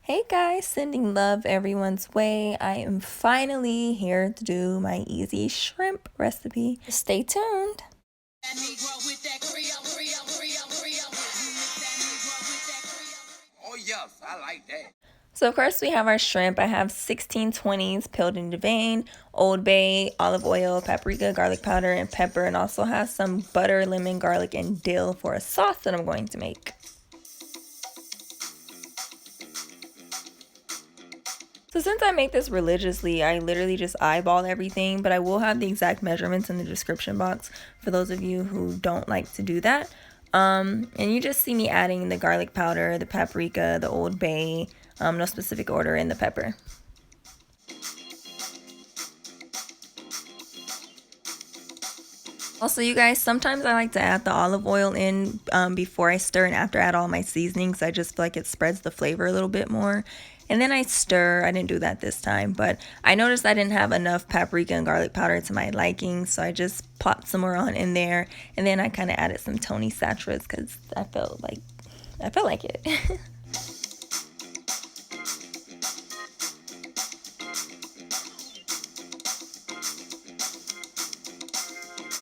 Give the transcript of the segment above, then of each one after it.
Hey guys, sending love everyone's way. I am finally here to do my easy shrimp recipe. Stay tuned. Oh yes, I like that. So of course we have our shrimp. I have 1620s peeled into vein, Old Bay, olive oil, paprika, garlic powder, and pepper, and also have some butter, lemon, garlic, and dill for a sauce that I'm going to make. So since I make this religiously, I literally just eyeball everything, but I will have the exact measurements in the description box for those of you who don't like to do that. And you just see me adding the garlic powder, the paprika, the Old Bay, no specific order, and the pepper. Also, you guys, sometimes I like to add the olive oil in before I stir and after I add all my seasonings. I just feel like it spreads the flavor a little bit more. And then I stir. I didn't do that this time, but I noticed I didn't have enough paprika and garlic powder to my liking, so I just popped some more on in there. And then I kind of added some Tony Chaceras because I felt like it.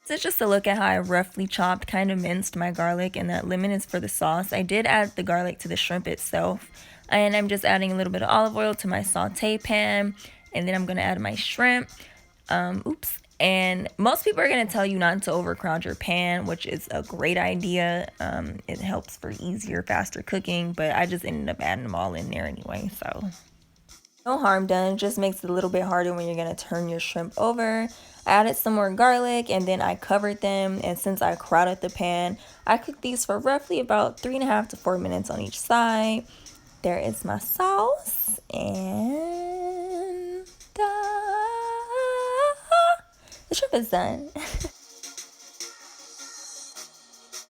So it's just a look at how I roughly chopped, kind of minced my garlic, and that lemon is for the sauce. I did add the garlic to the shrimp itself, and I'm just adding a little bit of olive oil to my saute pan, and then I'm going to add my shrimp. And most people are going to tell you not to overcrowd your pan, which is a great idea. It helps for easier, faster cooking, but I just ended up adding them all in there anyway, so no harm done. It just makes it a little bit harder when you're going to turn your shrimp over. I added some more garlic and then I covered them, and since I crowded the pan, I cooked these for roughly about 3.5 to 4 minutes on each side. There is my sauce, and the shrimp is done.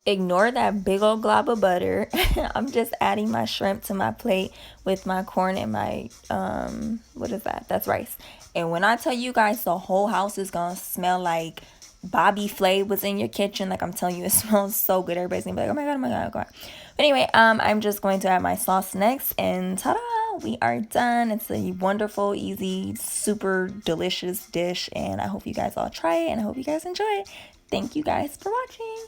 Ignore that big old glob of butter. I'm just adding my shrimp to my plate with my corn and my, what is that? That's rice. And when I tell you guys the whole house is gonna smell like Bobby Flay was in your kitchen, like I'm telling you, it smells so good. Everybody's gonna be like, oh my god, oh my god, oh my god. But anyway, I'm just going to add my sauce next, and ta-da! We are done. It's a wonderful, easy, super delicious dish, and I hope you guys all try it, and I hope you guys enjoy it. Thank you guys for watching.